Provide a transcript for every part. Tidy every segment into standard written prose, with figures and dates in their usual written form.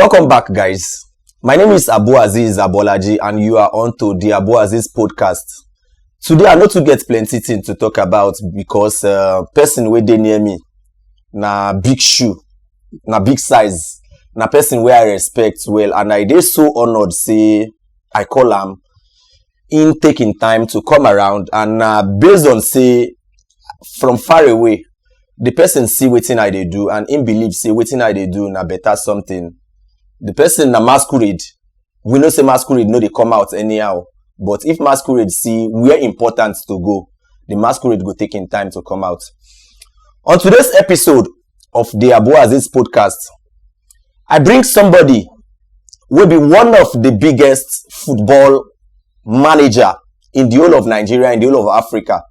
Welcome back, guys. My name is Abu Azeez Abolaji, and you are on to the Abu Azeez podcast. Today, I know to get plenty things to talk about because person where they near me, na big shoe, na big size, na person where I respect well, and I dey so honored say I call am in taking time to come around, and based on say from far away, the person see wetin I dey do, and him believe say wetin I dey do na better something. The person na masquerade. We know say masquerade no dey come out anyhow. But if masquerade see where important to go, the masquerade go take in time to come out. On today's episode of the Abu Azeez podcast, I bring somebody who will be one of the biggest football manager in the whole of Nigeria, in the whole of Africa.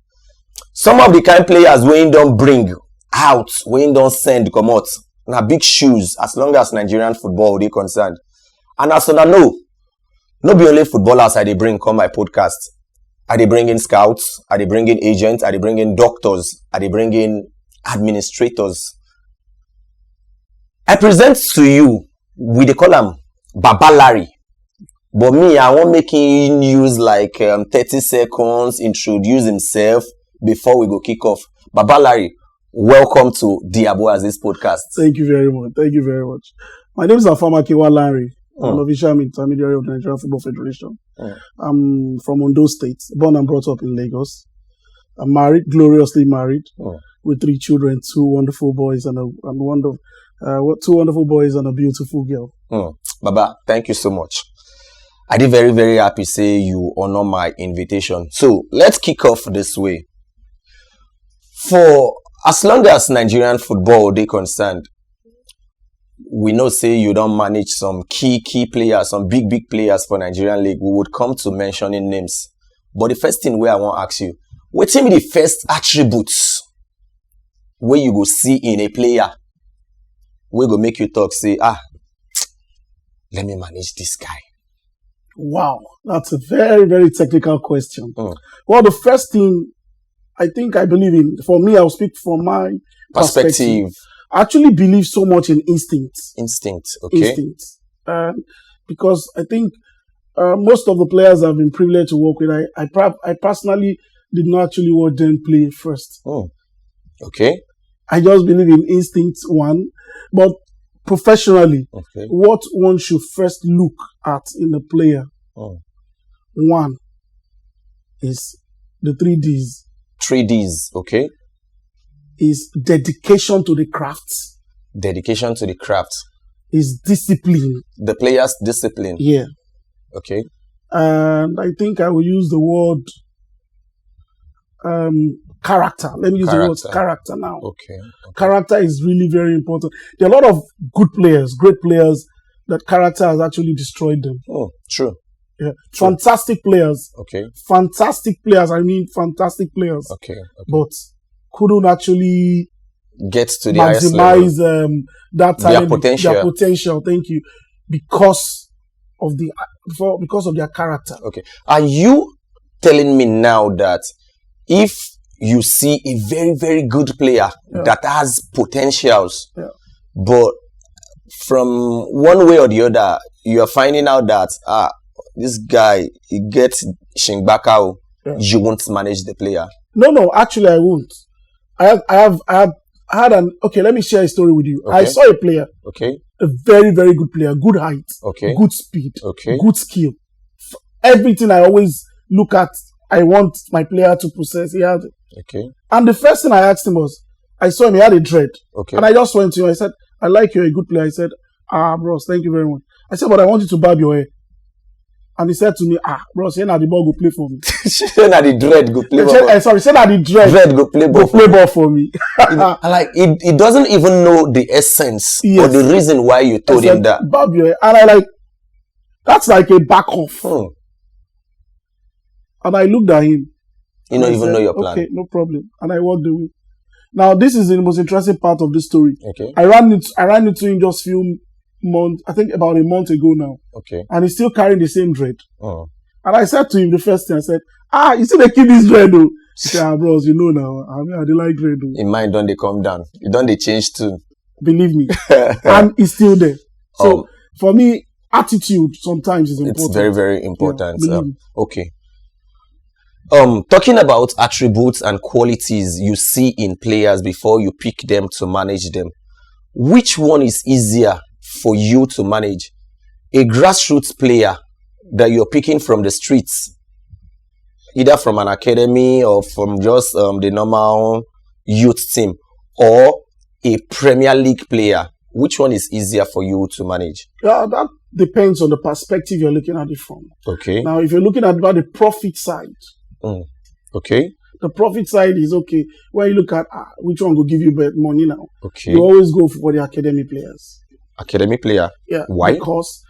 Some of the kind players wey him don bring out, wey him don send come out, na big shoes as long as Nigerian football dey concerned. And as una know, no be only footballers I dey bring come my podcast. I dey bring in scouts, I dey bring in agents, I dey bring in doctors, I dey bring in administrators. I present to you, we dey call am Baba Lanre. But me, I wan make him use like 30 seconds, introduce himself before we go kick off. Baba Lanre, welcome to the Abu Azeez podcast. Thank you very much. Thank you very much. My name is Lanre Famakinwa. I'm an official intermediary of the Nigerian Football Federation. I'm from Ondo State, born and brought up in Lagos. I'm married, gloriously married, with 3 children, 2 wonderful boys and two wonderful boys and a beautiful girl. Baba, thank you so much. I did very, very happy say you honor my invitation. So let's kick off this way. For as long as Nigerian football they concerned, we know say you don't manage some key players, some big players for Nigerian League. We would come to mentioning names. But the first thing where I want to ask you, what be the first attributes where you go see in a player where go make you talk, say, let me manage this guy? Wow, that's a very, very technical question. Well, the first thing I believe in, for me, I'll speak from my perspective. I actually believe so much in instinct. Instinct, okay. Instinct. Because I think most of the players I've been privileged to work with, I personally did not actually watch them play first. Okay. I just believe in instinct, one. But professionally, what one should first look at in a player, one, is the 3 Ds. 3 Ds, okay. Is dedication to the craft. Dedication to the craft. Is discipline. The player's discipline. Yeah. Okay. And I think I will use the word character. Let me use the word character now. Okay. Character is really very important. There are a lot of good players, great players, that character has actually destroyed them. True. Yeah. True. Fantastic players. Okay. Fantastic players. I mean, fantastic players. Okay. But couldn't actually get to the maximize that talent, their potential. Thank you, because of their character. Okay. Are you telling me now that if you see a very, very good player that has potentials, but from one way or the other, you are finding out that this guy he gets Shingbakao, you won't manage the player? No, actually I won't. I had let me share a story with you. Okay. I saw a player. Okay. A very, very good player, good height. Okay. Good speed. Okay. Good skill. Everything I always look at, I want my player to possess. He had it. Okay. And the first thing I asked him was, I saw him, he had a dread. Okay. And I just went to him, I said, I like you, you're a good player. I said, bros, thank you very much. I said, but I want you to barb your hair. And he said to me, bros, say na the ball go play for me. Say na the dread go play ball. Say na the dread go play ball for me. He doesn't even know the essence or the reason why you told him that. Barb your hair. And that's like a back off. And I looked at him. You don't even know your plan. Okay, no problem. And I walked away. Now, this is the most interesting part of this story. Okay. I ran into him just few months, I think about a month ago now. Okay. And he's still carrying the same dread. And I said to him the first thing, I said, you still keep this dread though. He said, bros, you know now, I dey like dread though. In mind, don't they come down? You don't they change too? Believe me. And it's still there. So for me, attitude sometimes is important. It's very, very important. Yeah, Okay. Talking about attributes and qualities you see in players before you pick them to manage them, which one is easier for you to manage? A grassroots player that you're picking from the streets, either from an academy or from just the normal youth team, or a Premier League player? Which one is easier for you to manage? Yeah, that depends on the perspective you're looking at it from. Okay. Now, if you're looking at about the profit side, okay, the profit side is okay. When you look at which one will give you better money now, okay, you always go for the academy players. Academy player? Yeah. Why? Because,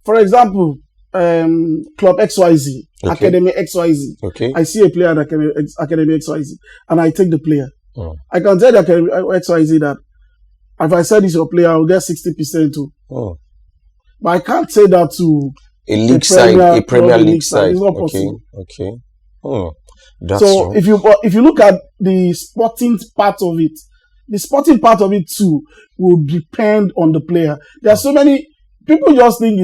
for example, Club XYZ, Okay. Academy XYZ. Okay. I see a player at Academy XYZ, and I take the player. Oh. I can tell the Academy XYZ that if I sell this your player, I'll get 60% too. Oh. But I can't say that to A league side, a Premier League side. It's not Okay. possible. Okay. Oh. That's So true. if you look at the sporting part of it, the sporting part of it too will depend on the player. There are so many people just think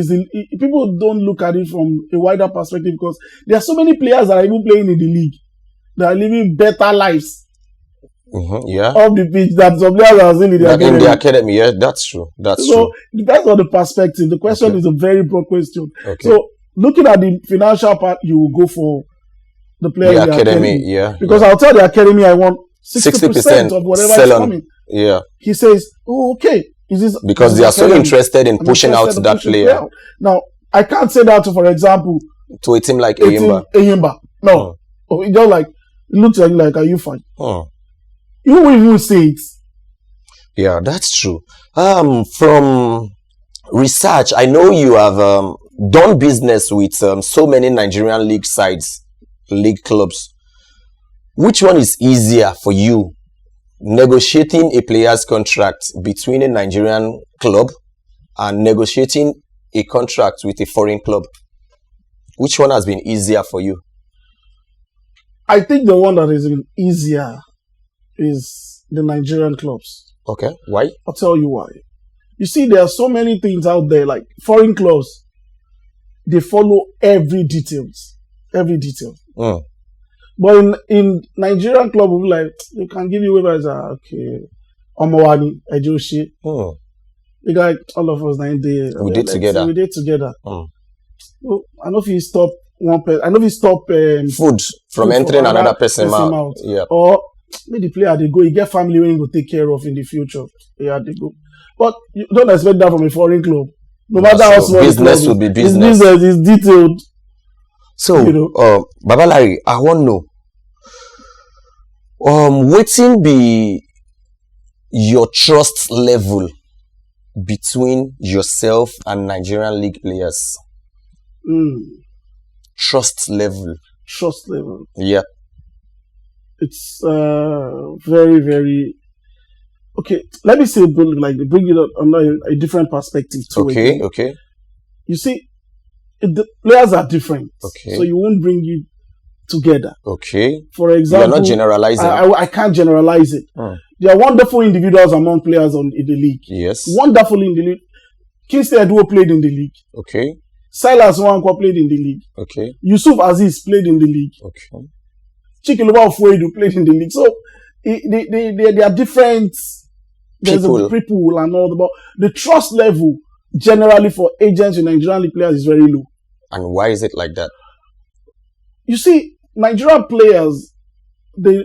people don't look at it from a wider perspective because there are so many players that are even playing in the league that are living better lives Yeah. off the pitch than some players are still in the academy. In the academy, yeah, that's true. That's So true. it depends on the perspective. The question Okay. is a very broad question. Okay. So looking at the financial part, you will go for the player The in the academy, yeah. Because yeah. I'll tell the academy I want 60% 60% of whatever sell is on. coming. Yeah. He says, "Oh, okay." Is this Because is they are this so academy? interested in I'm pushing out interested in that pushing player player. Now, I can't say that to, for example, to a team like a team, Eyimba. Eyimba. No. Oh, it just like, it looks like, are you fine? Oh. You will even say it. Yeah, that's true. From research, I know you have done business with so many Nigerian league sides, league clubs. Which one is easier for you? Negotiating a player's contract between a Nigerian club and negotiating a contract with a foreign club. Which one has been easier for you? I think the one that is even easier is the Nigerian clubs. Okay, why? I'll tell you why. You see, there are so many things out there, like foreign clubs. They follow every detail. Mm. But in Nigerian club, we'll be like, they can give you waivers. Okay, Omowani, Ejoshi. Mm. They got like, all of us 9 days. We did together. We did together. Mm. Well, I know if you stop one person, I know if you stop Food from entering another person out. Yeah. Or maybe the player they go, you get family when you go take care of in the future. Yeah, they go. But you don't expect that from a foreign club. No matter how small business will be business. It's business, it's detailed. So, Baba Larry, I want to know, wetin be your trust level between yourself and Nigerian league players? Trust level. Trust level. Yeah. It's very, very okay. Let me say, bring it up on a different perspective too. Okay, okay. You see, the players are different. Okay. So you won't bring it together. Okay. For example, you're not generalizing. I can't generalize it. There are wonderful individuals among players in the league. Yes. Wonderful in the league. Kingsley Eduo played in the league. Okay. Silas Nwankwo played in the league. Okay. Yusuf Aziz played in the league. Okay. Chikiluba Ofuedu played in the league. So they are different. There's people and all but the trust level generally for agents in Nigerian league players is very low. And why is it like that? You see, Nigerian players,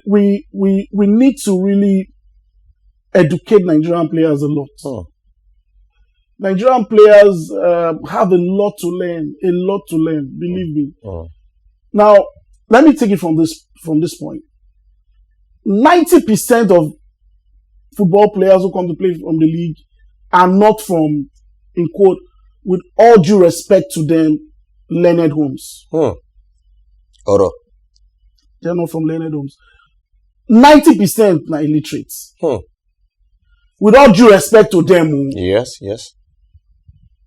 we need to really educate Nigerian players a lot. Nigerian players have a lot to learn, believe me. Now, let me take it from this point. 90% of football players who come to play from the league are not from, in quote, with all due respect to them, learned homes. Oro. They're not from learned homes. 90% are illiterates. With all due respect to them. Yes, yes.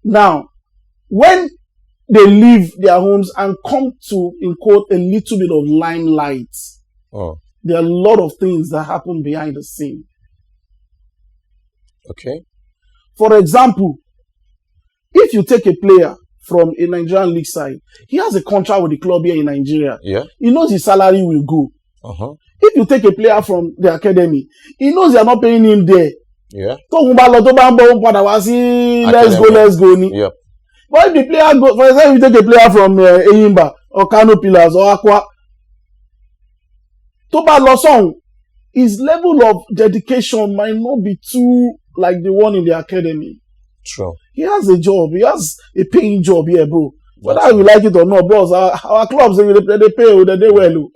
Now, when they leave their homes and come to, in quote, a little bit of limelight, there are a lot of things that happen behind the scene. Okay. For example, if you take a player from a Nigerian league side, he has a contract with the club here in Nigeria. Yeah. He knows his salary will go. If you take a player from the academy, he knows they are not paying him there. Yeah. Let's go. Yep. But if the player goes, for example, if you take a player from Eyimba or Kano Pillars or Aqua, Toba Losong, his level of dedication might not be too like the one in the academy. True. He has a job. He has a paying job here, bro. Whether we like it or not, bros, our clubs, they pay, they well.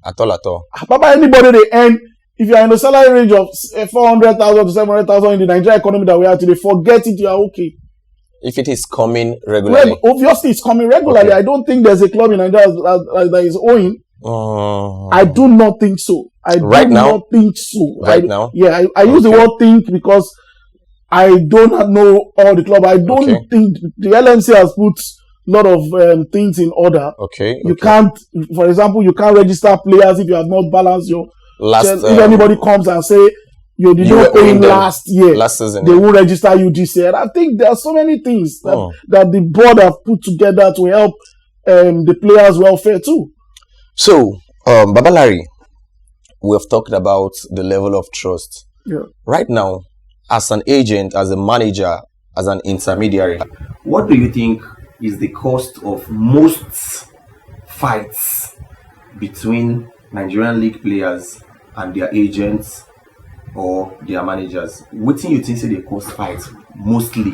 At all. Papa, anybody they earn, if you are in the salary range of 400,000 to 700,000 in the Nigerian economy that we have today, forget it, you are okay. If it is coming regularly. Obviously, it's coming regularly. Okay. I don't think there's a club in Nigeria that is owing. I do not think so. I use the word think because I do not know all the club. I don't think the LMC has put a lot of things in order. You can't, for example, you can't register players if you have not balanced your if anybody comes and say you did not pay him last season, they will register you this year. And I think there are so many things that the board have put together to help the players' welfare too. So, Baba Larry, we have talked about the level of trust. Yeah. Right now, as an agent, as a manager, as an intermediary, what do you think is the cost of most fights between Nigerian League players and their agents or their managers? What do you think say they cost fights mostly?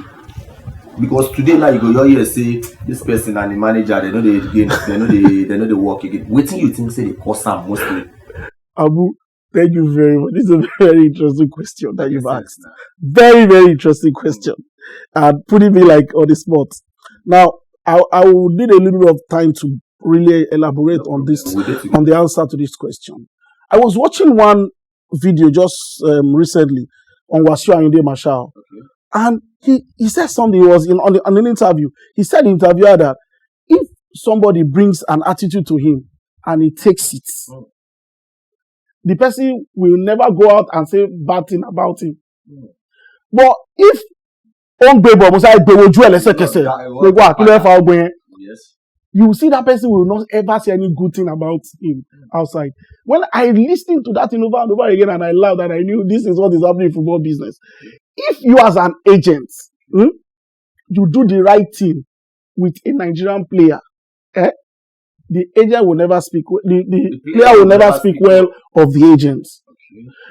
Because today now you go here say this person and the manager they know they work again. What do you think say they cost them mostly? Abu, thank you very much. This is a very interesting question that you've asked. Very, very interesting question. And putting me like on the spot. Now, I will need a little bit of time to really elaborate on this, on the answer to this question. I was watching one video just recently on Wasiu Ayinde Marshal, and he said something. He was on an interview. He said in the interviewer that if somebody brings an attitude to him and he takes it, the person will never go out and say bad thing about him. But if you see that person will not ever say any good thing about him outside. When I listened to that thing over and over again and I laughed and I knew this is what is happening in football business. If you as an agent, you do the right thing with a Nigerian player, the agent will never speak, the player will never speak well of the agent.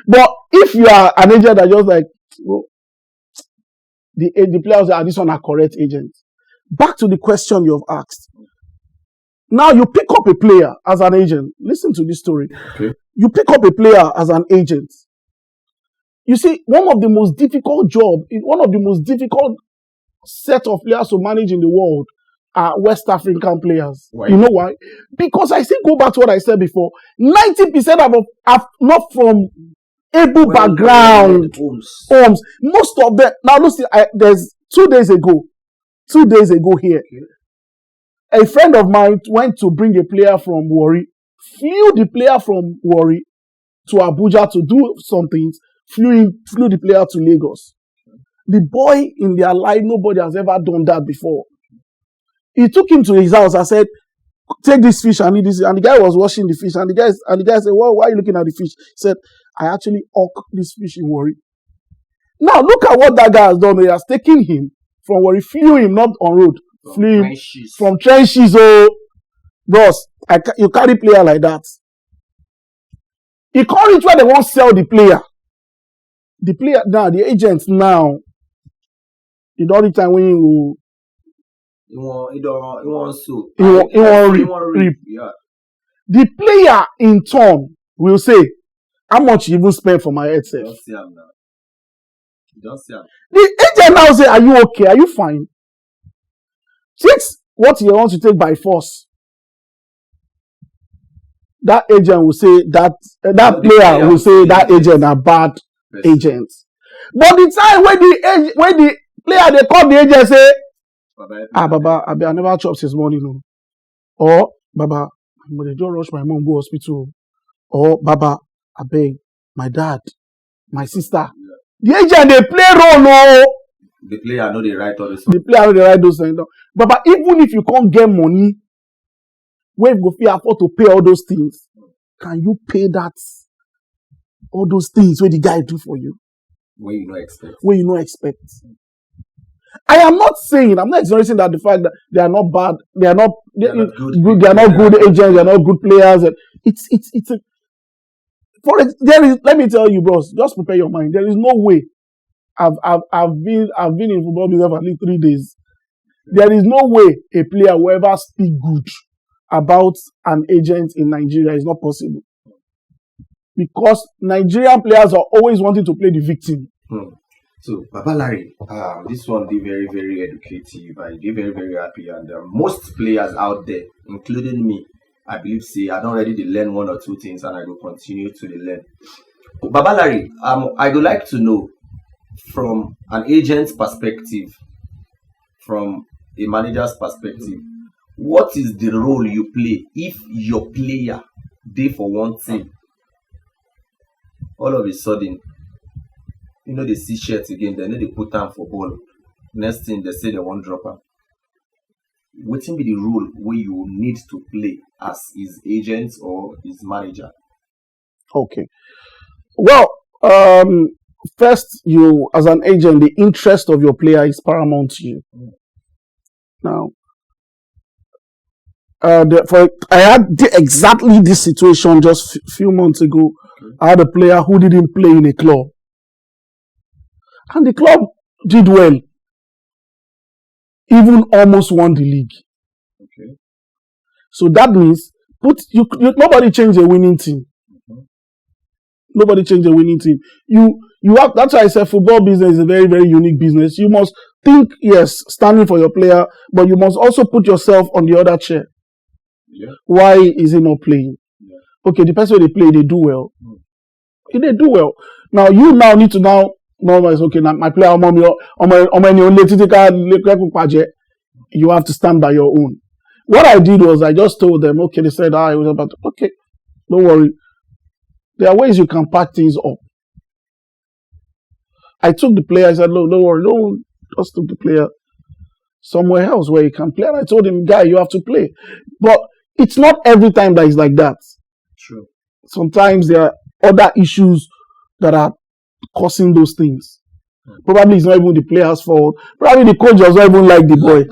But if you are an agent that just like, the players say, this one are correct agent. Back to the question you've asked. Now you pick up a player as an agent. Listen to this story. You pick up a player as an agent. You see, one of the most difficult set of players to manage in the world are West African players. Why? You know why? Because I still go back to what I said before. 90% are not from able background homes. Most of them. Now, listen, there's 2 days ago here, a friend of mine went to bring a player from Warri, flew the player from Warri to Abuja to do some things, flew the player to Lagos. The boy in their life, nobody has ever done that before. He took him to his house and said, take this fish and eat this. And the guy was washing the fish. And the guy said, well, why are you looking at the fish? He said, I actually hooked this fish in Warri. Now, look at what that guy has done. He has taken him from Warri, flew him, not on road, flew him from trenches. Oh, bros, you carry player like that. He can't reach where they won't sell the player. The player, now, the agent now, he don't reach time when you he won't reap. Yeah. The player in turn will say, how much you even spend for my headset? Don't see him. The agent now say, are you okay? Are you fine? Since what he wants to take by force, that agent will say that player will say that agent are bad agents. But the time when the player they call the agent say, Baba, I never chop since morning. No. Or Baba, they just rush my mom go hospital. Or Baba, I beg my dad, my sister. The agent they play role. No. The player know they write all this. The player know they write those things down. But even if you can't get money, where you go afford to pay all those things, can you pay that? All those things where the guy do for you? Where you not expect. Where you not expect. I'm not exaggerating that the fact that they are not bad, they are not good, they are not good agents, they are not good players. Let me tell you, bros, just prepare your mind. There is no way. I've been in football business for at least 3 days. There is no way a player will ever speak good about an agent in Nigeria. It's not possible. Because Nigerian players are always wanting to play the victim. So, Baba Larry, this one be very, very educative. I be very, very happy. And most players out there, including me, I believe, say, I don't ready to learn 1 or 2 things and I will continue to learn. Baba Larry, I would like to know from an agent's perspective, from a manager's perspective, what is the role you play if your player dey for one team? All of a sudden, they see shirts again, they know they put them for ball. Next thing, they say they won't drop them. What will be the role where you need to play as his agent or his manager? Okay. Well, first, you, as an agent, the interest of your player is paramount to you. Now, I had exactly this situation just a few months ago. Okay. I had a player who didn't play in a club. And the club did well. Even almost won the league. Okay. So that means nobody changed a winning team. Mm-hmm. Nobody changed a winning team. You have, that's why I said football business is a very, very unique business. You must think, yes, standing for your player, but you must also put yourself on the other chair. Yeah. Why is he not playing? Yeah. Okay, the person they play, they do well. They do well. Now you need to know it's okay. Now my player, you have to stand by your own. What I did was I just told them, okay, they said, it was about, okay, don't worry. There are ways you can pack things up. I took the player, I said, no, don't worry, don't just took the player somewhere else where he can play. And I told him, guy, you have to play. But it's not every time that it's like that. True. Sometimes there are other issues that are causing those things. Probably it's not even the player's fault. Probably the coach does not even like the boy.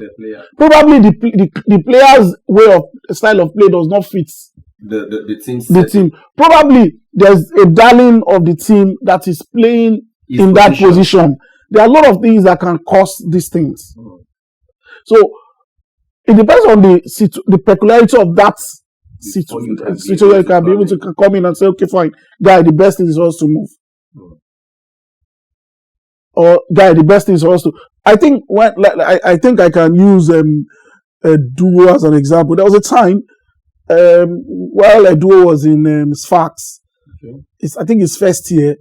Probably the player's way of style of play does not fit the team. Probably there's a darling of the team that is playing in that position. There are a lot of things that can cause these things. So it depends on the peculiarity of that situation. You can be able to come in and say, okay, fine, guy, the best thing is for us to move. Or guy, the best thing is for us to. I think I can use a duo as an example. There was a time while a duo was in Sfax. Okay. I think his first year.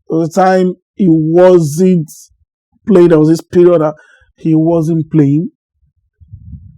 There was a time he wasn't playing. There was this period that he wasn't playing.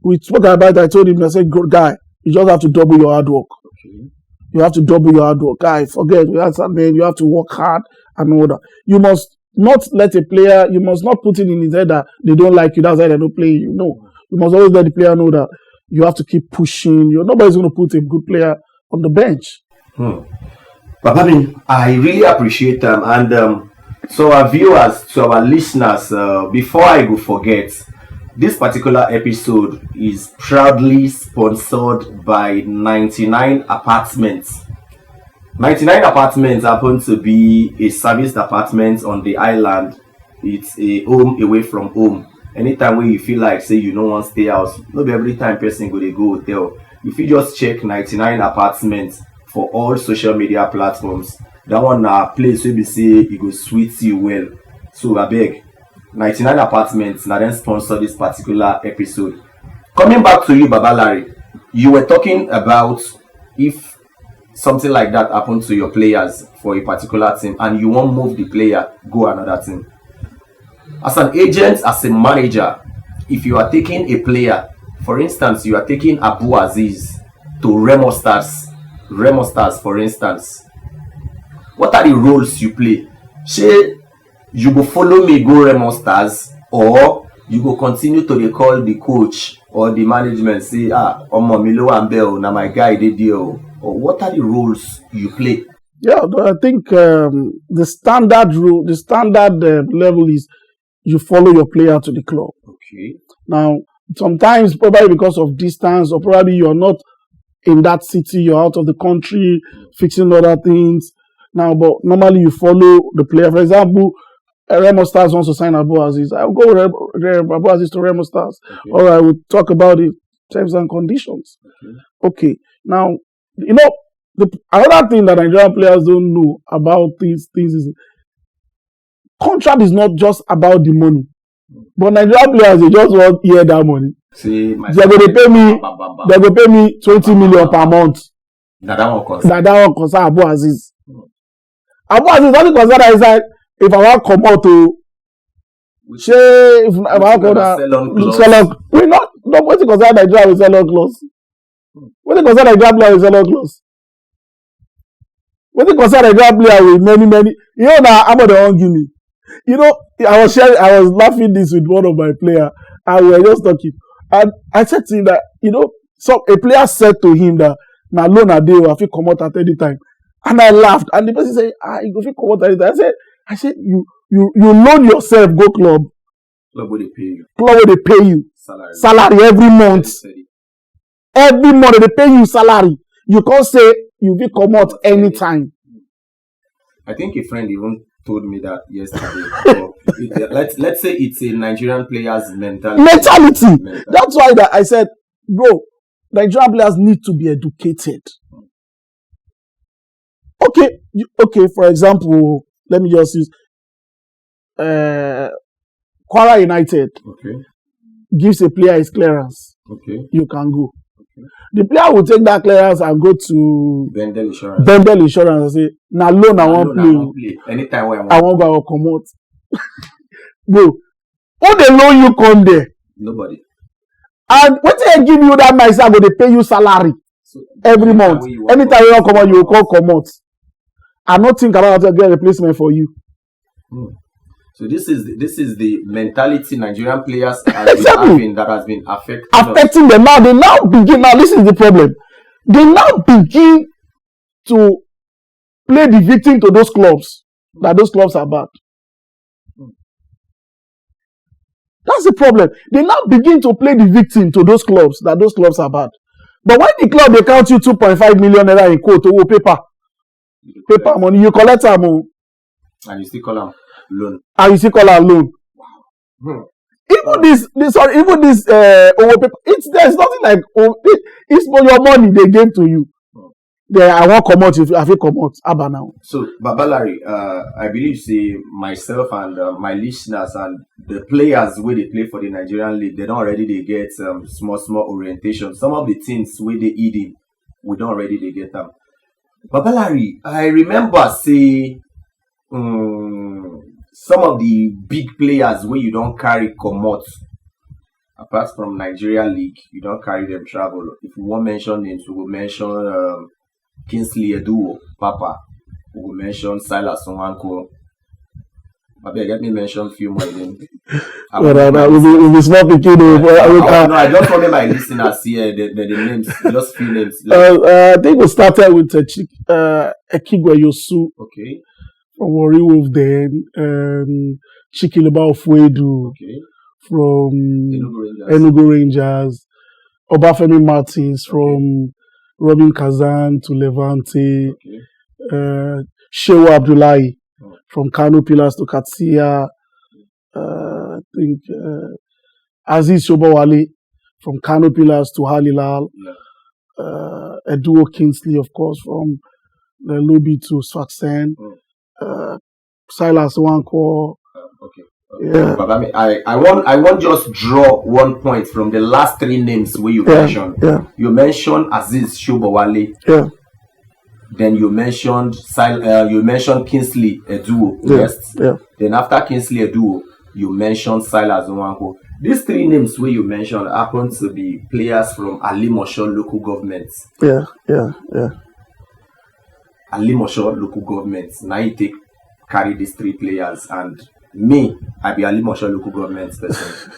We spoke about it. I told him, I said, guy, you just have to double your hard work. Okay. You have to double your hard work. Guy, forget, you have to work hard and all that. You must not let a player, you must not put it in his head that they don't like you, that's why they don't play you. No. You must always let the player know that you have to keep pushing. Nobody's going to put a good player on the bench. Papa, I really appreciate them. And so our viewers, to our listeners, before I go forget, this particular episode is proudly sponsored by 99 Apartments. 99 Apartments happen to be a serviced apartment on the island. It's a home away from home. Anytime when you feel like, say, you don't want to stay out, not every time person go hotel. If you just check 99 Apartments for all social media platforms, that one a place where we say it go sweet you well. So I beg, 99 Apartments now then sponsor this particular episode. Coming back to you, Baba Larry, you were talking about if something like that happened to your players for a particular team and you won't move the player, go another team. As an agent, as a manager, if you are taking a player, for instance, you are taking Abu Azeez to Remo Stars, for instance, what are the roles you play? Say, you go follow me go Remo Stars, or you go continue to dey call the coach or the management say omo mi lo wa nbe o na my guy dey there o, or what are the roles you play? Yeah, I think the standard rule, the standard level is you follow your player to the club. Okay. Now, sometimes probably because of distance, or probably you're not in that city, you're out of the country, fixing other things. Now, but normally you follow the player. For example, Remo Stars wants to sign Abu Azeez. I'll go with Abu Azeez to Remo Stars. Okay. Or I will talk about the terms and conditions. Okay. Now, you know, another thing that Nigerian players don't know about these things is contract is not just about the money. But Nigerian players, they just want to hear that money. See, they're going to pay me 20 million per month. That one concern Abu Azeez. Abu Azeez only concern that inside if I want to come out to if I want to sell on, we not what to concern Nigeria with sell on clothes. What to concern Nigerian player with sell on clothes. What to concern Nigerian player with many. You know now I'm the give me. You know, I was laughing this with one of my players, and we were just talking. And I said to him that, you know, so a player said to him that na loan a day or I fit come out at any time. And I laughed. And the person said, you go fit come out at any time. I said, you loan yourself, go club. Club will they pay you. Club will they pay you. Salary every month. Every month they pay you salary. You can't say you will come out anytime. I think a friend even told me that yesterday. let's say it's a Nigerian player's mentality. That's why that I said, bro, Nigerian players need to be educated. Okay. For example, let me just use Kwara United. Okay. Gives a player his clearance. Okay. You can go. Okay. The player will take that clearance and go to Bendel Insurance and say, "Na loan I won't play. Anytime I won't go come out." Bro, who they loan you come there? Nobody. And what they give you that nice, I go they pay you salary every month. Anytime you come out, you will come out. I don't think about how to get a replacement for you. So this is the mentality Nigerian players have been having that has been affecting them. Now they begin. Now this is the problem. They now begin to play the victim to those clubs. That those clubs are bad. That's the problem. They now begin to play the victim to those clubs. That those clubs are bad. But when the club they count you 2.5 million naira in quote or paper money, you collect them and you still call them loan. And you still call her loan. Wow. Even this over paper. There's nothing like it's for your money they gave to you. I won't come out if I feel come out. Abba now. So Babalari, I believe say myself and my listeners and the players where they play for the Nigerian League, they don't already they get small orientation. Some of the things where they eat in, we don't already they get them. Babalari, I remember say some of the big players where you don't carry commot, apart from Nigerian League, you don't carry them travel. If you want mention names, we will mention Kingsley Eduo, Papa. We will mention Silas Nwanko. Maybe let me mention a few more names. We'll be small picking. I just wanted my listeners here the names, just few names. I think we started with Ekigwe Yosu. Okay. From Warri Wolf then, Chikilaba Ofwedu, okay. From Enugu Rangers, Obafemi Martins from Robin Kazan to Levante, okay. Shehu Abdullahi from Kano Pillars to Katsiya, I think Aziz Shobawale from Kano Pillars to Halilal, Eduo Kingsley, of course, from the Lobby to Sfaxen. Silas Nwanko. Okay. Yeah. But I want just draw one point from the last three names where you mentioned. Yeah. You mentioned Aziz Shobawale. Yeah. Then you mentioned Kingsley Eduo. Yes. Yeah. Then after Kingsley Eduo, you mentioned Silas Nwanko. These three names where you mentioned happen to be players from Alimosho local government. Yeah. Alimosho local government. Now you carry these three players and Me, I be Ali Mosho local government person.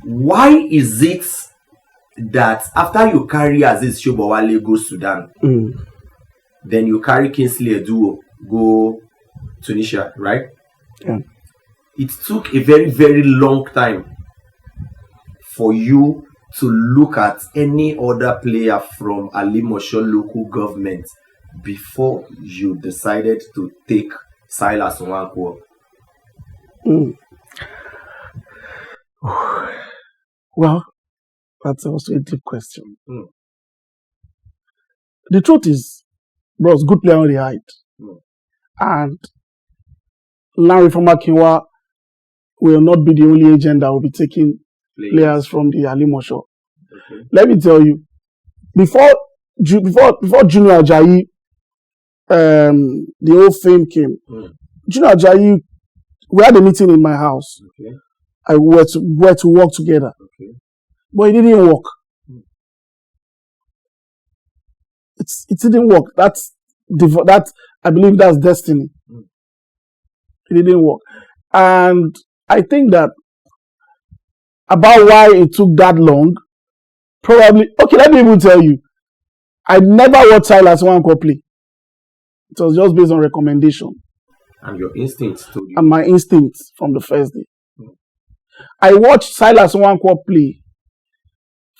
Why is it that after you carry Aziz Shobowale go Sudan, then you carry Kingsley Eduo go Tunisia, right? Yeah. It took a very, very long time for you to look at any other player from Ali Mosho local government before you decided to take Silas Nwankwo. Well, that's also a deep question. The truth is, bros, good player on the height. And Lanre Famakinwa will not be the only agent that will be taking players from the Ali Mosho. Okay. Let me tell you, before Junior Ajayi, the whole fame came, Junior Ajayi, we had a meeting in my house. Okay. I were to work together. Okay. But it didn't work. It didn't work. That I believe that's destiny. It didn't work. And I think that about why it took that long, probably, okay, let me even tell you, I never watched Silas Nwankwo play. It was just based on recommendation. And your instincts told you. And my instincts from the first day. I watched Silas Nwankwo play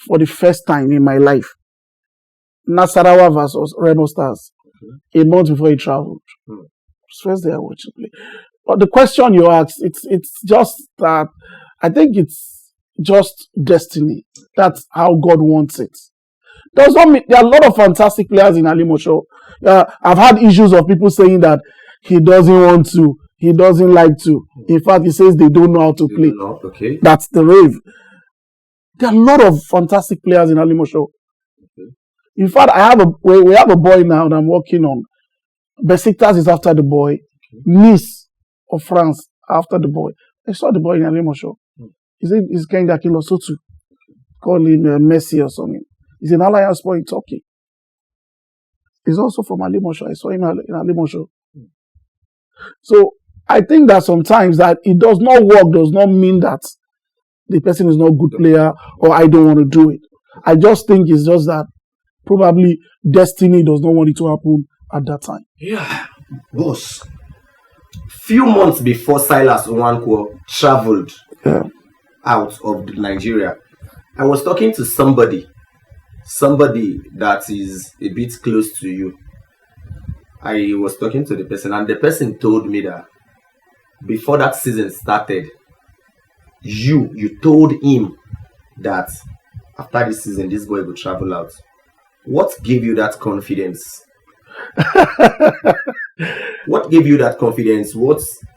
for the first time in my life. Nasarawa versus Remo Stars. A month before he traveled. First day I watched him play. But the question you asked, it's just that I think it's just destiny. That's how God wants it. Does not mean there are a lot of fantastic players in Ali Mosho. I've had issues of people saying that he doesn't want to, he doesn't like to. In fact, he says they don't know how to play. Okay. That's the rave. There are a lot of fantastic players in Ali Mosho. Okay. In fact, we have a boy now that I'm working on. Besiktas is after the boy. Okay. Nice of France after the boy. I saw the boy in Ali Mosho. He's kind of Kilosotu. Call him Messi or something. He's an Alliance boy in Turkey. He's also from Ali Mosho. I saw him in Ali Mosho. So I think that sometimes that it does not work does not mean that the person is not a good player or I don't want to do it. I just think it's just that probably destiny does not want it to happen at that time. Yeah, boss. Few months before Silas Nwankwo traveled out of Nigeria, I was talking to somebody that is a bit close to you. I was talking to the person, and the person told me that before that season started, you told him that after this season, this boy will travel out. What gave you that confidence? What gave you that confidence?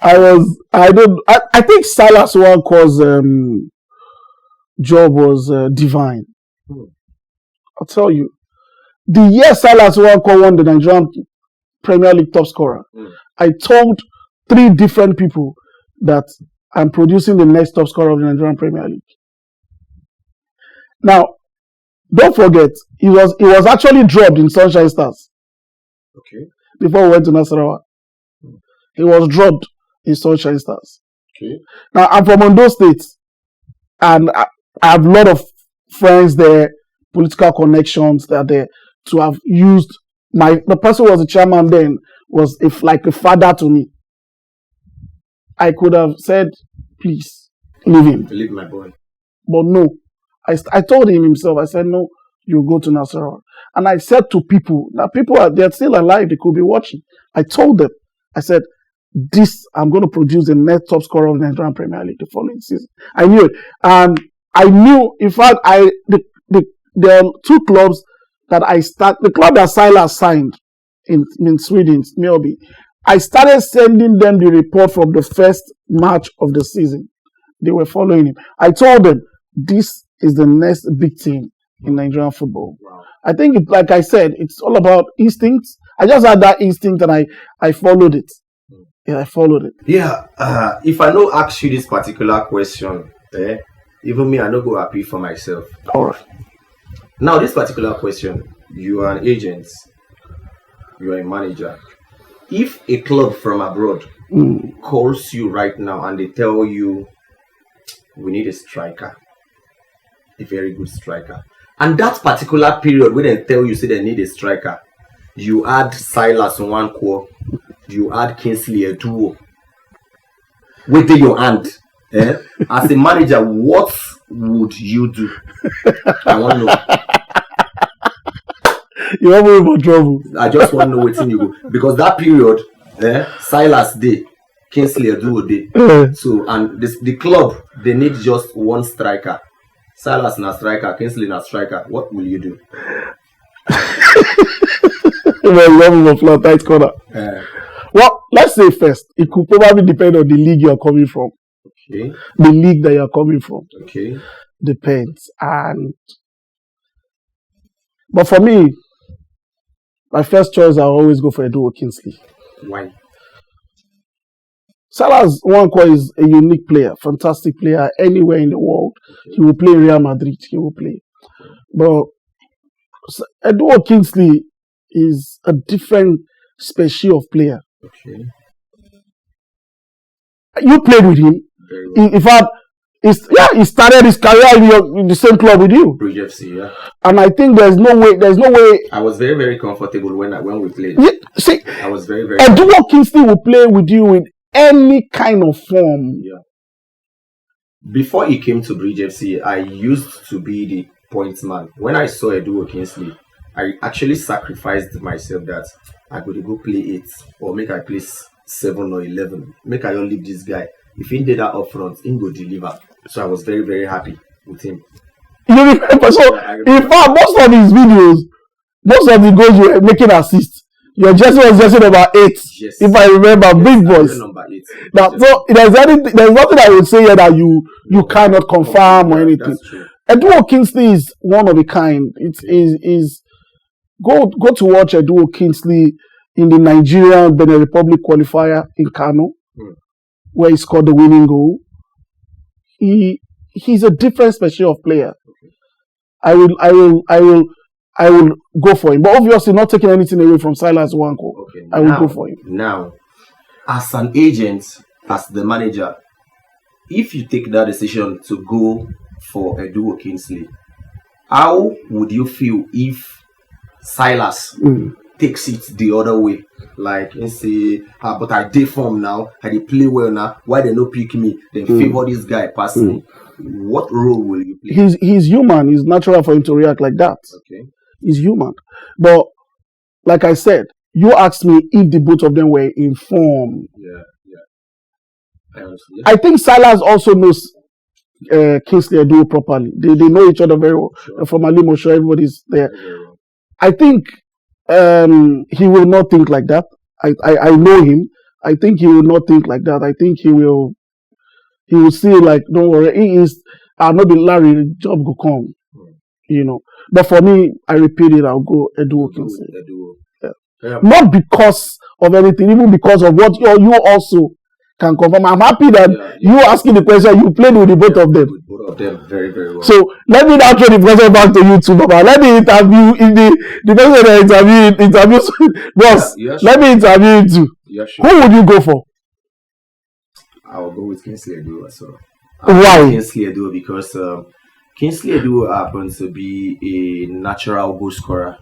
I think Silas Nwankwo's job was divine. I'll tell you. The year Silas Nwankwo won the Nigerian Premier League top scorer, I told 3 different people that I'm producing the next top scorer of the Nigerian Premier League. Now, don't forget, he was actually dropped in Sunshine Stars. Okay. Before we went to Nasarawa. He was dropped in Sunshine Stars. Okay. Now, I'm from Ondo State, and I have a lot of friends there, political connections that are there, to have used the person who was the chairman then was like a father to me. I could have said, please, leave him. Leave my boy. But no. I told him himself, I said, no, you go to Nasarawa. And I said to people, now they're still alive, they could be watching. I told them, I said, I'm going to produce the next top scorer of the Nigerian Premier League the following season. I knew it. And I knew, in fact, there are 2 clubs that the club that Silas signed in Sweden, Mjölby, I started sending them the report from the first match of the season. They were following him. I told them, this is the next big team in Nigerian football. Wow. I think, like I said, it's all about instinct. I just had that instinct and I followed it. Yeah, I followed it. Yeah, if I don't ask you this particular question, even me, I don't go happy for myself. All right. Now, this particular question, you are an agent, you are a manager. If a club from abroad calls you right now and they tell you, we need a striker, a very good striker. And that particular period when they tell you, say they need a striker, you add Silas Nwankwo, you add Kingsley Eduo, within your hand. As a manager, what would you do? I want to know. You want me for trouble? I just want to know what's in you go. Because that period, Silas Day, Kingsley Eduo Day. So, and the club, they need just one striker. Silas na striker, Kingsley na striker. What will you do? Well, tight corner. Well, let's say first, it could probably depend on the league you're coming from. Okay. The league that you're coming from. Okay. Depends. But for me, my first choice, I always go for Eduo Kingsley. Why? Silas Nwankwo is a unique player, fantastic player anywhere in the world. Okay. He will play Real Madrid. He will play. But Eduo Kingsley is a different species of player. Okay. You played with him. In fact, he started his career in the same club with you. Bridge FC, yeah. And I think there's no way. I was very, very comfortable when we played. Yeah, see, I was very, very. Eduo Kingsley will play with you in any kind of form. Yeah. Before he came to Bridge FC, I used to be the point man. When I saw Eduo Kingsley, I actually sacrificed myself that I could go play 8 or make I play 7 or 11. Make I don't leave this guy. If he did that up front, he would deliver. So I was very, very happy with him. You remember? So, in fact, most of his videos, most of the goals you were making assists, your jersey was jersey number 8. Yes. If I remember, yes, big boys. Number 8. Now, so there's nothing I would say here that you cannot confirm or anything. Eduo Kingsley is one of a kind. Go to watch Eduo Kingsley in the Nigerian Benin Republic qualifier in Kano, where he scored the winning goal. He's a different species of player. Okay. I will go for him, but obviously not taking anything away from Silas Nwankwo. Okay, I will go for him. Now, as an agent, as the manager, if you take that decision to go for Eduo Kingsley, how would you feel if Silas takes it the other way? Like, you say, but I dey form now, I dey play well now, why they no pick me? They favor this guy past me. What role will you play? He's human. It's natural for him to react like that. Okay. He's human. But, like I said, you asked me if the both of them were in form. Yeah. I think Silas also knows Kingsley Eduo properly. They know each other very well. Sure. From Alimo, sure everybody's there. I think he will not think like that. I know him. I think he will not think like that. I think he will say like, don't worry, he is, I'll not be Larry, the job will come. You know. But for me, I repeat it, I'll go Eduo Kingsley. Yeah. Not because of anything, even because of what you also can confirm. I'm happy that you asking the question, you played with the both of them. With both of them very, very well. So let me now throw the question back to you too, Baba. Let me interview in the person that interviews boss. Let me interview you too. Yeah, sure. Who would you go for? I will go with Kingsley Eduo as well. Why? Kingsley Eduo because Kingsley Eduo happens to be a natural goal scorer.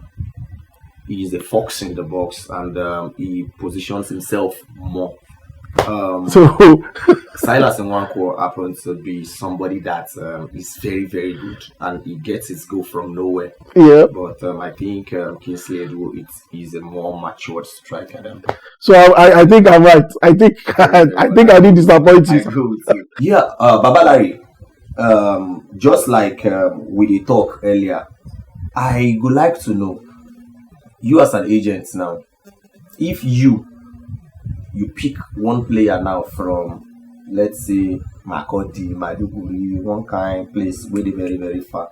He is a fox in the box and he positions himself more. So Silas Nwankwo happens to be somebody that is very, very good and he gets his goal from nowhere. Yeah. But I think Kingsley Eduo is a more matured striker than. So I think I'm right. I think I did disappoint you. I go with you. Yeah, Baba Larry. Just like we did talk earlier, I would like to know, you as an agent now, if you pick one player now from, let's say, Makodi, Maduguri, one kind place where they very, very far,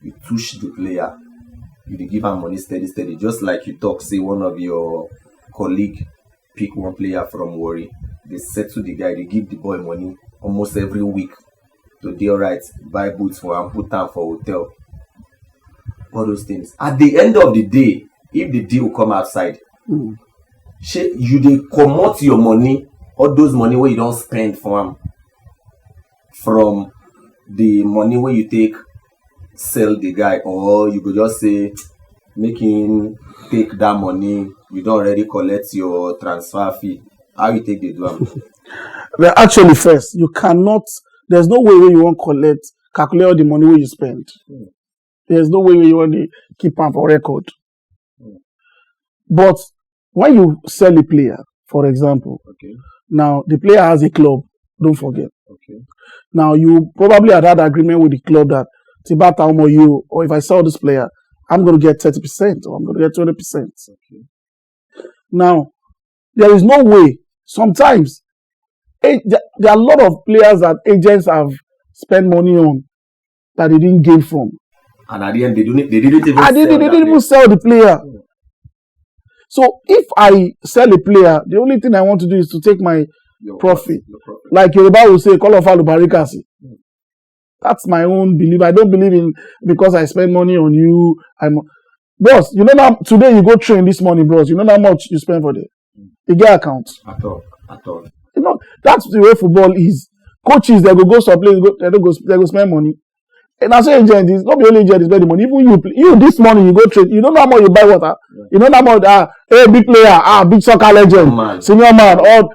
you push the player, you give him money steady, just like you talk, say one of your colleague pick one player from Warri, they settle the guy, they give the boy money almost every week to do alright, buy boots for him, put time for hotel, all those things. At the end of the day, if the deal come outside, you dey comot your money, all those money where you don't spend for am, from the money where you take sell the guy, or you could just say make him take that money, you don't already collect your transfer fee. How you take the do am? Well, actually, first, you cannot, there's no way you won't calculate all the money where you spend. There's no way you want to keep am for record. But when you sell a player, for example, now the player has a club, don't forget. Now you probably had agreement with the club that Tibata or you, or if I sell this player, I'm going to get 30% or I'm going to get 20%. Now, there is no way. Sometimes, there are a lot of players that agents have spent money on that they didn't gain from. And at the end, they didn't even sell the player. So if I sell a player, the only thing I want to do is to take my profit. Like Yoruba will say, call of Alubarikasi. That's my own belief. I don't believe in because I spend money on you. Boss, you know now today you go train this morning, bros. You know how much you spend for the get account. At all. You know, that's the way football is. Coaches, they go someplace, they go spend money. And as an agent, it's not the only agent is spending money. Even you this morning you go trade. You don't know how much you buy water. You don't know how much big player, big soccer legend, senior man, all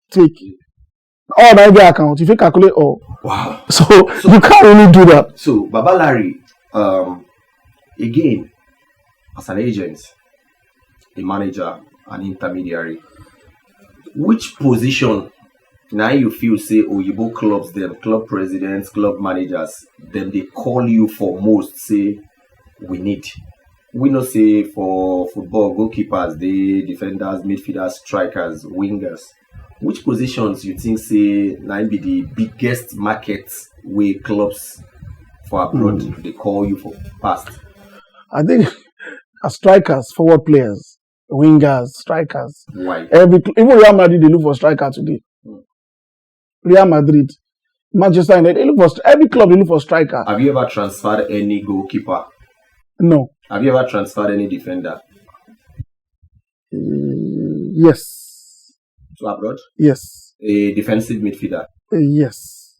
take all that get account. If you calculate all. Wow. So you can't really do that. So Baba Larry, again, as an agent, a manager, an intermediary, which position now you feel say Oyibo clubs, them club presidents, club managers, them they call you for most, say we need. We know say for football, goalkeepers, the defenders, midfielders, strikers, wingers. Which positions you think say now be the biggest markets where clubs for abroad they call you for past? I think as strikers, forward players, wingers, strikers. Why? Even Real Madrid they look for striker today. Real Madrid, Manchester United, they look for every club they look for striker. Have you ever transferred any goalkeeper? No. Have you ever transferred any defender? Yes. To abroad? Yes. A defensive midfielder? Yes.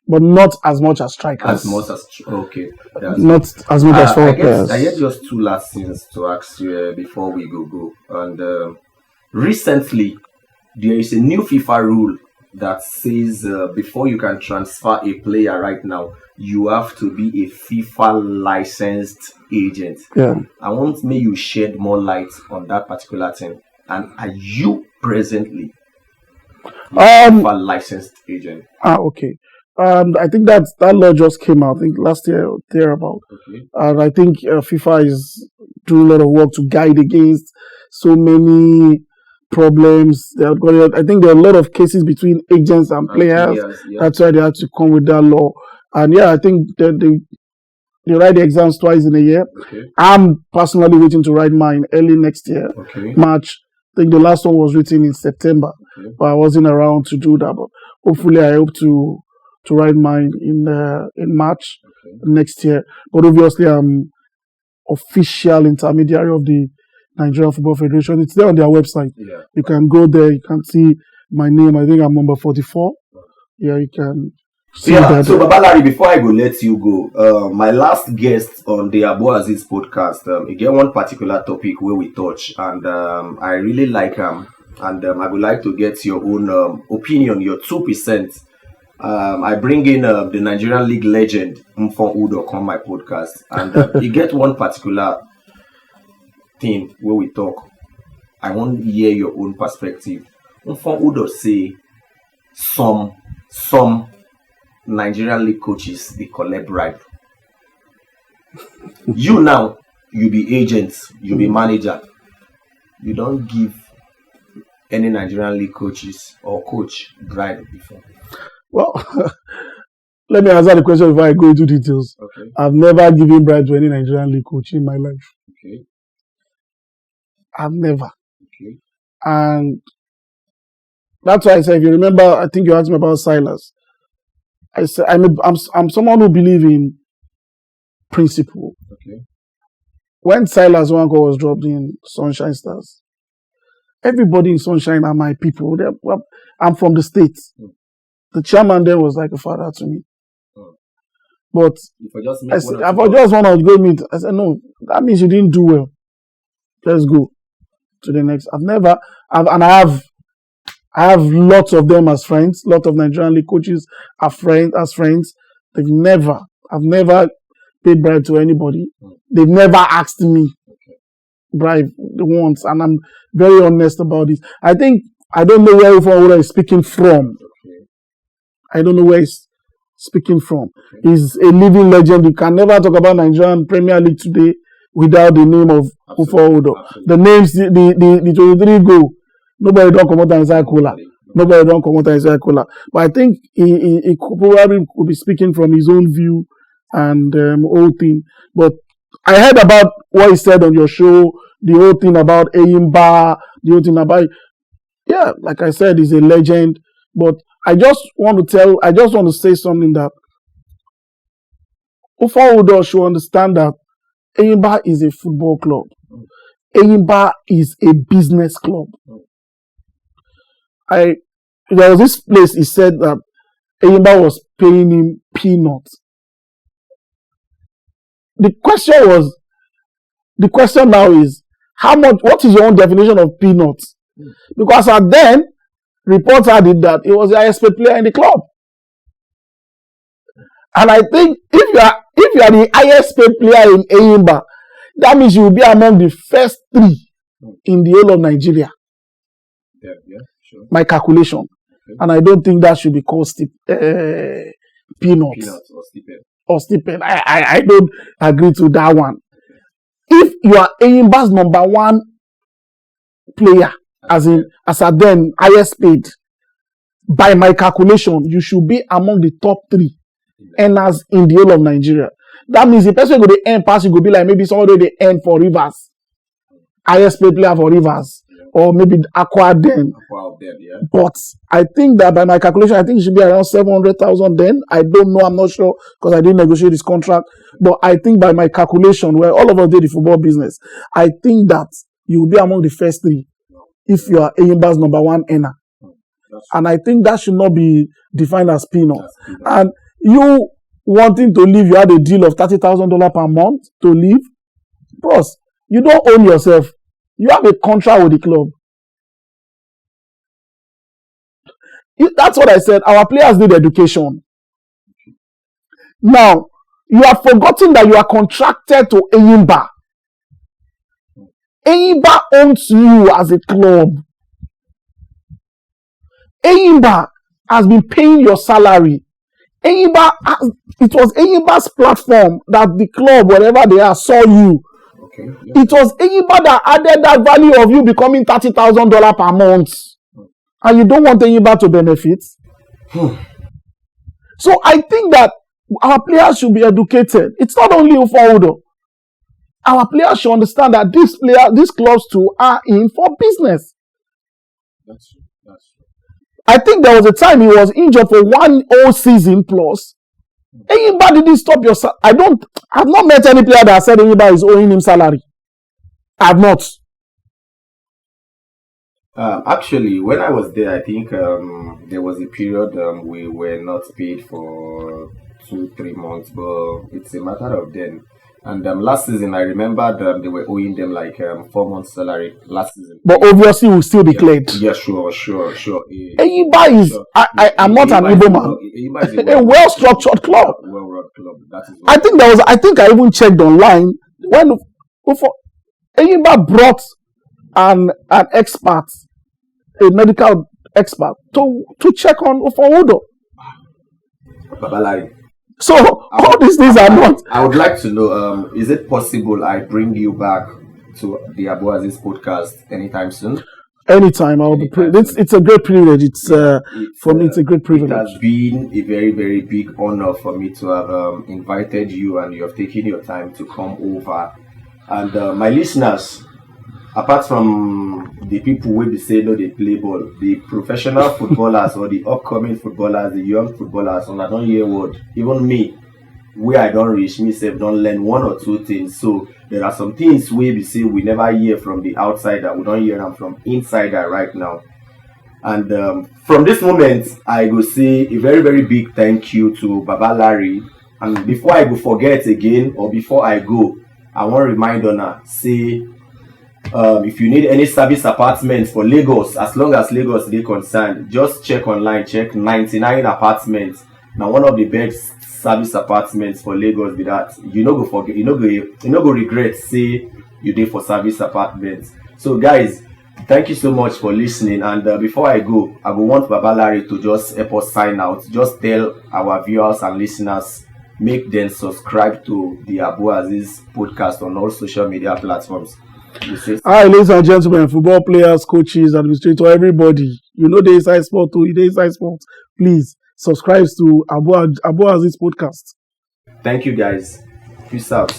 But not as much as strikers. As much as okay. Not as much as forward players. I had just two last things to ask you before we go. And recently, there is a new FIFA rule that says before you can transfer a player right now, you have to be a FIFA licensed agent. Yeah. I want me you shed more light on that particular thing. And are you presently a FIFA licensed agent? Okay. I think that law just came out, I think last year or thereabout. Okay. And I think FIFA is doing a lot of work to guide against so many problems. I think there are a lot of cases between agents and players. Yeah. That's why they had to come with that law. And I think that they write the exams twice in a year. Okay. I'm personally waiting to write mine early next year, March. I think the last one was written in September, but I wasn't around to do that. But hopefully, I hope to write mine in March next year. But obviously, I'm official intermediary of the Nigerian Football Federation. It's there on their website. Yeah. You can go there. You can see my name. I think I'm number 44. Yeah, you can see that. So, Baba Larry, before I go, let you go. My last guest on the Abu Azeez podcast, again, one particular topic where we touch, and I really like and I would like to get your own opinion, your 2%. I bring in the Nigerian League legend, Mfon Udo, on my podcast, and you get one particular thing where we talk. I want to hear your own perspective. Mfon Udo say some Nigerian League coaches they collect bribe. You now, you be agents, you be manager. You don't give any Nigerian League coaches or coach bribe before. Well, let me answer the question before I go into details. Okay. I've never given bribe to any Nigerian League coach in my life. Okay. I've never. Okay. And that's why I said, if you remember, I think you asked me about Silas. I said I'm someone who believes in principle. Okay. When Silas Wanko was dropped in Sunshine Stars, everybody in Sunshine are my people. I'm from the States. The chairman there was like a father to me. But if I just want to go meet, I said, no, that means you didn't do well. Let's go to the next. I have lots of them as friends. Lots of Nigerian League coaches are as friends. I've never paid bribe to anybody. They've never asked me bribe once, and I'm very honest about this. I don't know where Ufa is speaking from. I don't know where he's speaking from. He's a living legend. You can never talk about Nigerian Premier League today without the name of Ufa Odo. The names, the 23 go. Nobody don't come out inside cooler. But I think he probably could be speaking from his own view and whole thing. But I heard about what he said on your show, the whole thing about Eyimba, the whole thing about, yeah, like I said, he's a legend. But I just want to say something that Ufa Odo should understand that Eyimba is a football club. Eyimba is a business club. There was this place he said that Eyimba was paying him peanuts. The question now is, what is your own definition of peanuts? Because then, reports had it that he was the highest paid player in the club. And I think if you are the highest paid player in Eyimba, that means you will be among the first 3 in the whole of Nigeria. Yeah, sure. My calculation. Okay. And I don't think that should be called peanuts. Peanuts or stipend. I don't agree to that one. If you are Eyimba's number 1 player, as a then highest paid, by my calculation, you should be among the top 3 earners in the whole of Nigeria. That means the person who go earn pass, you go be like maybe somebody they earn for Rivers, highest paid player for Rivers, or maybe Aqua then. Yeah. But I think that by my calculation, I think it should be around 700,000 then. I don't know, I'm not sure because I didn't negotiate this contract. But I think by my calculation, where all of us did the football business, I think that you will be among the first 3 if you are Eyimba's number 1 earner. And I think that should not be defined as peanuts. And you wanting to leave, you had a deal of $30,000 per month to leave. Bros, you don't own yourself. You have a contract with the club. That's what I said. Our players need education. Now, you have forgotten that you are contracted to Eyimba. Eyimba owns you as a club. Eyimba has been paying your salary. It was Eyimba's platform that the club, whatever they are, saw you. Okay, yeah. It was Eyimba that added that value of you becoming $30,000 per month. And you don't want Eyimba to benefit. So I think that our players should be educated. It's not only Ufa Odo. Our players should understand that these clubs too are in for business. That's true. I think there was a time he was injured for 1 whole season plus. Eyimba didn't stop your salary. I've not met any player that said Eyimba is owing him salary. I've not. Actually, when I was there, I think there was a period we were not paid for 2-3 months, but it's a matter of then. And last season, I remember they were owing them like 4 months' salary last season. But obviously, will still be cleared. Yeah, sure. Eyimba is. I'm not an Igbo man. A well-structured club. Well-run club. That is. I think I even checked online when Eyimba brought an expert, a medical expert, to check on Ufa Odo. Babalari. So all these things are not. I would like to know: is it possible I bring you back to the Abu Azeez podcast anytime soon? Anytime, I'll be. It's a great privilege. For me, it's a great privilege. It has been a very, very big honor for me to have invited you, and you have taken your time to come over. And my listeners, apart from the people who say no, they play ball, the professional footballers or the upcoming footballers, the young footballers, and I don't hear word, even me, where I don't reach, myself don't learn one or two things. So there are some things where we say we never hear from the outsider, we don't hear them from insider right now. And from this moment, I go say a very, very big thank you to Baba Larry. And before I go forget again, or before I go, I want to remind Donna, say, if you need any service apartments for Lagos, as long as Lagos is concerned, just check online, check 99 apartments. Now, one of the best service apartments for Lagos be that you no go forget, you no go regret, say you did for service apartments. So, guys, thank you so much for listening. And before I go want Baba Larry to just help us sign out. Just tell our viewers and listeners, make them subscribe to the Abu Azeez podcast on all social media platforms. Hi, ladies and gentlemen, football players, coaches, administrators, everybody. You know the inside sport too. The inside sport. Please subscribe to Abu Azeez podcast. Thank you, guys. Peace out.